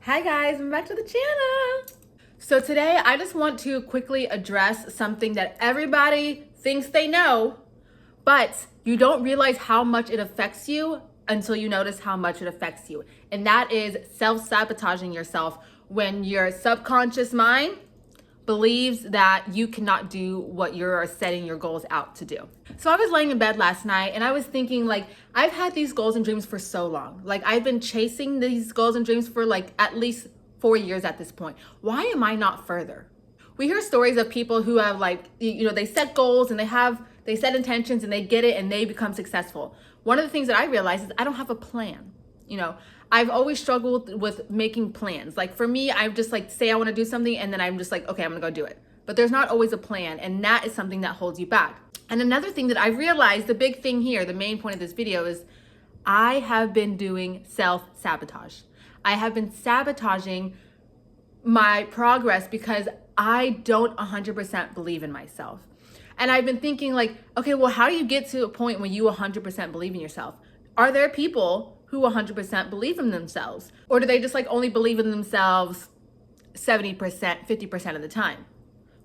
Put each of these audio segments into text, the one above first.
Hi guys, welcome back to the channel. So today I just want to quickly address something that everybody thinks they know, but you don't realize how much it affects you until you notice how much it affects you. And that is self-sabotaging yourself when your subconscious mind believes that you cannot do what you're setting your goals out to do. So I was laying in bed last night and I was thinking, like, I've had these goals and dreams for so long. Like, I've been chasing these goals and dreams for like at least 4 years at this point. Why am I not further? We hear stories of people who have, like, they set goals and they set intentions and they get it and they become successful. One of the things that I realized is I don't have a plan. I've always struggled with making plans. Like, for me, I just like say I want to do something and then I'm just like, okay, I'm gonna go do it. But there's not always a plan, and that is something that holds you back. And another thing that I realized, the big thing here, the main point of this video is I have been doing self-sabotage. I have been sabotaging my progress because I don't 100% believe in myself. And I've been thinking, like, okay, well, how do you get to a point when you 100% believe in yourself? Are there people who 100% believe in themselves? Or do they just like only believe in themselves 70%, 50% of the time?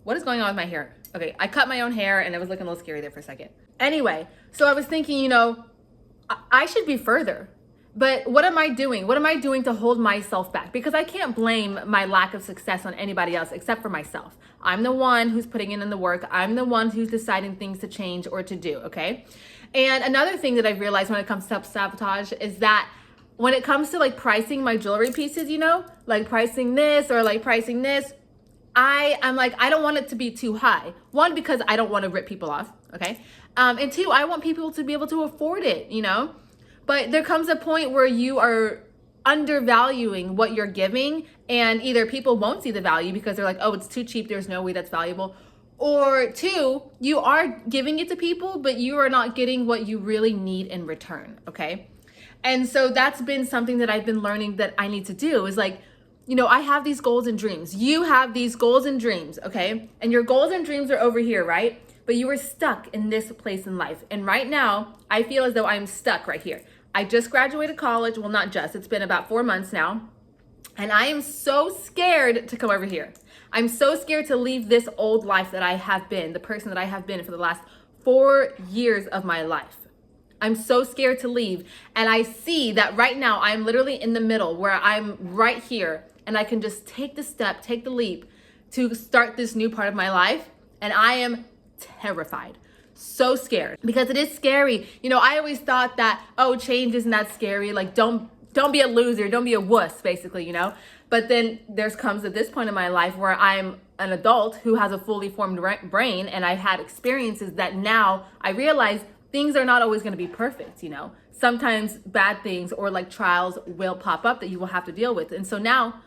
What is going on with my hair? Okay, I cut my own hair and it was looking a little scary there for a second. Anyway, so I was thinking, I should be further. But what am I doing? What am I doing to hold myself back? Because I can't blame my lack of success on anybody else except for myself. I'm the one who's putting in the work. I'm the one who's deciding things to change or to do, okay? And another thing that I've realized when it comes to self-sabotage is that when it comes to like pricing my jewelry pieces, like pricing this or like pricing this, I'm like, I don't want it to be too high. One, because I don't want to rip people off, okay? And two, I want people to be able to afford it, But there comes a point where you are undervaluing what you're giving, and either people won't see the value because they're like, oh, it's too cheap, there's no way that's valuable. Or two, you are giving it to people, but you are not getting what you really need in return, okay? And so that's been something that I've been learning that I need to do is like, I have these goals and dreams. You have these goals and dreams, okay? And your goals and dreams are over here, right? But you were stuck in this place in life. And right now, I feel as though I'm stuck right here. I just graduated college. Well, not just. It's been about 4 months now. And I am so scared to come over here. I'm so scared to leave this old life that I have been, the person that I have been for the last 4 years of my life. I'm so scared to leave. And I see that right now I'm literally in the middle where I'm right here and I can just take the step, take the leap to start this new part of my life. And I am terrified, so scared, because it is scary. I always thought that, oh, change isn't that scary. Like, don't be a loser, don't be a wuss, basically, But then comes to this point in my life where I'm an adult who has a fully formed brain, and I've had experiences that now I realize things are not always going to be perfect, Sometimes bad things or like trials will pop up that you will have to deal with. And so now,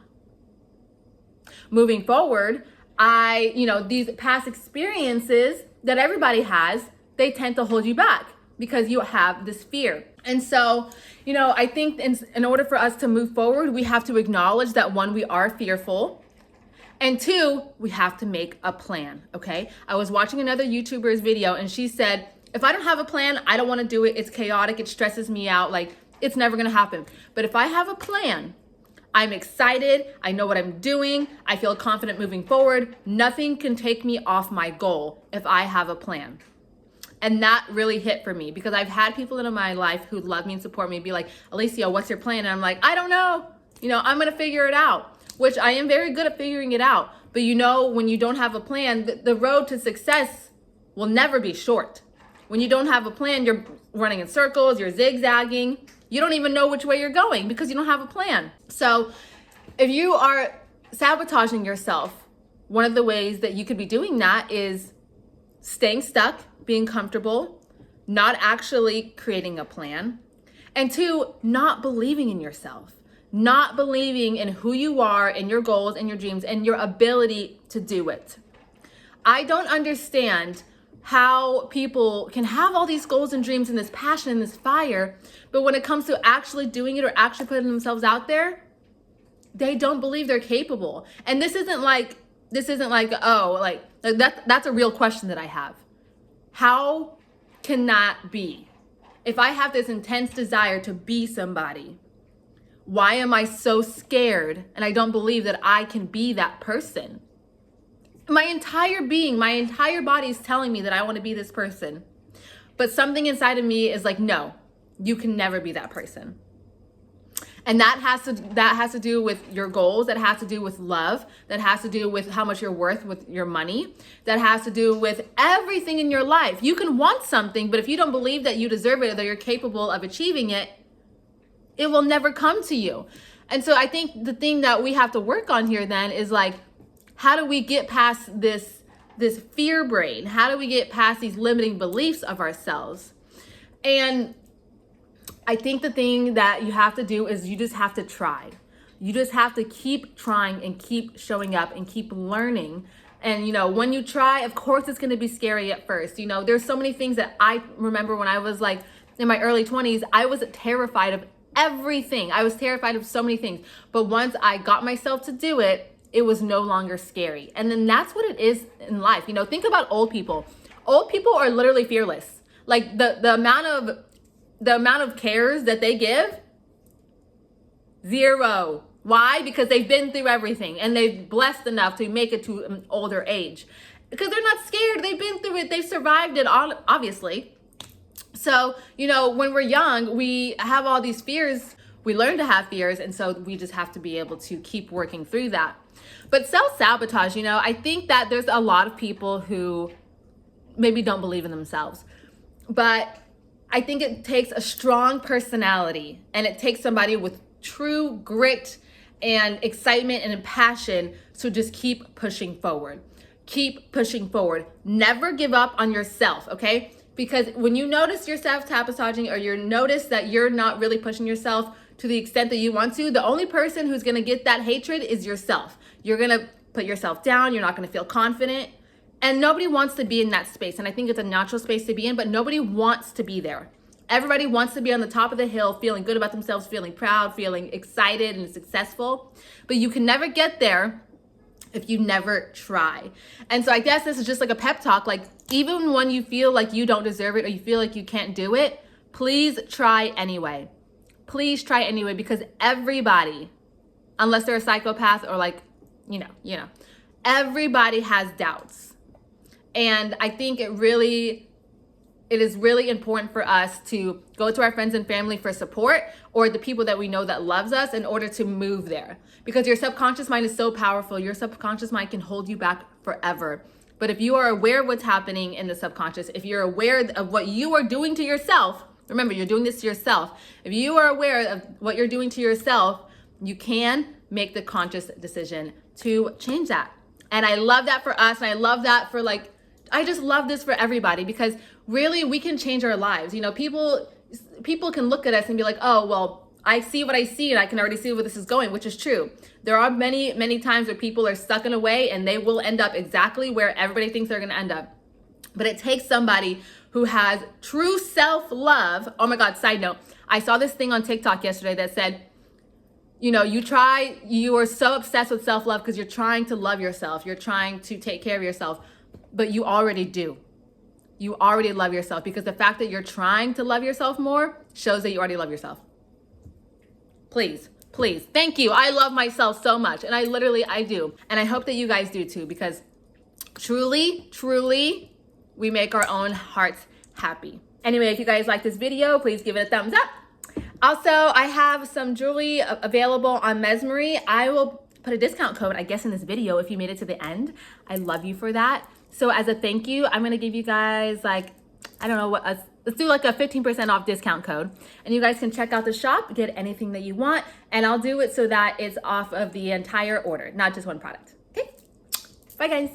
moving forward, these past experiences that everybody has, they tend to hold you back because you have this fear. And so, I think in order for us to move forward, we have to acknowledge that, one, we are fearful, and two, we have to make a plan, okay? I was watching another YouTuber's video and she said, if I don't have a plan, I don't want to do it. It's chaotic. It stresses me out. Like, it's never going to happen. But if I have a plan, I'm excited. I know what I'm doing. I feel confident moving forward. Nothing can take me off my goal if I have a plan. And that really hit for me because I've had people in my life who love me and support me be like, Alysia, what's your plan? And I'm like, I don't know. I'm going to figure it out, which I am very good at figuring it out. But when you don't have a plan, the road to success will never be short. When you don't have a plan, you're running in circles, you're zigzagging. You don't even know which way you're going because you don't have a plan. So if you are sabotaging yourself, one of the ways that you could be doing that is staying stuck, being comfortable, not actually creating a plan, and two, not believing in yourself, not believing in who you are and your goals and your dreams and your ability to do it. I don't understand how people can have all these goals and dreams and this passion and this fire, but when it comes to actually doing it or actually putting themselves out there, they don't believe they're capable. And this isn't like, that's a real question that I have. How can that be? If I have this intense desire to be somebody, Why am I so scared? And I don't believe that I can be that person. My entire being, my entire body is telling me that I want to be this person. But something inside of me is like, no, you can never be that person. And that has to do with your goals. That has to do with love. That has to do with how much you're worth with your money. That has to do with everything in your life. You can want something, but if you don't believe that you deserve it or that you're capable of achieving it, it will never come to you. And so I think the thing that we have to work on here then is like, how do we get past this fear brain? How do we get past these limiting beliefs of ourselves? And I think the thing that you have to do is you just have to try. You just have to keep trying and keep showing up and keep learning. And, you know, when you try, of course, it's going to be scary at first. You know, there's so many things that I remember when I was like in my early 20s, I was terrified of everything. I was terrified of so many things. But once I got myself to do it, it was no longer scary. And then that's what it is in life. You know, think about old people. Old people are literally fearless. Like the amount of cares that they give, zero. Why? Because they've been through everything and they've blessed enough to make it to an older age. Because they're not scared. They've been through it. They've survived it, obviously. So, you know, when we're young, we have all these fears. We learn to have fears. And so we just have to be able to keep working through that. But self-sabotage, you know, I think that there's a lot of people who maybe don't believe in themselves. But I think it takes a strong personality and it takes somebody with true grit and excitement and passion to just keep pushing forward. Keep pushing forward. Never give up on yourself, okay? Because when you notice yourself sabotaging or you notice that you're not really pushing yourself to the extent that you want to, the only person who's gonna get that hatred is yourself. You're gonna put yourself down. You're not gonna feel confident. And nobody wants to be in that space. And I think it's a natural space to be in, but nobody wants to be there. Everybody wants to be on the top of the hill, feeling good about themselves, feeling proud, feeling excited and successful. But you can never get there if you never try. And so I guess this is just like a pep talk. Like, even when you feel like you don't deserve it or you feel like you can't do it, please try anyway. Please try anyway, because everybody, unless they're a psychopath or like, you know, everybody has doubts. And I think it is really important for us to go to our friends and family for support or the people that we know that loves us in order to move there. Because your subconscious mind is so powerful. Your subconscious mind can hold you back forever. But if you are aware of what's happening in the subconscious, if you're aware of what you are doing to yourself, remember, you're doing this to yourself. If you are aware of what you're doing to yourself, you can make the conscious decision to change that. And I love that for us. And I love that for I just love this for everybody, because really we can change our lives. You know, people can look at us and be like, oh, well, I see what I see and I can already see where this is going, which is true. There are many, many times where people are stuck in a way and they will end up exactly where everybody thinks they're going to end up. But it takes somebody who has true self-love. Oh my God, side note. I saw this thing on TikTok yesterday that said, you know, you are so obsessed with self-love because you're trying to love yourself. You're trying to take care of yourself, but you already do. You already love yourself, because the fact that you're trying to love yourself more shows that you already love yourself. Please, please. Thank you. I love myself so much. And I do. And I hope that you guys do too, because truly, truly, we make our own hearts happy. Anyway, if you guys like this video, please give it a thumbs up. Also, I have some jewelry available on Mesmery. I will put a discount code, I guess, in this video if you made it to the end. I love you for that. So as a thank you, I'm gonna give you guys let's do like a 15% off discount code. And you guys can check out the shop, get anything that you want, and I'll do it so that it's off of the entire order, not just one product. Okay, bye guys.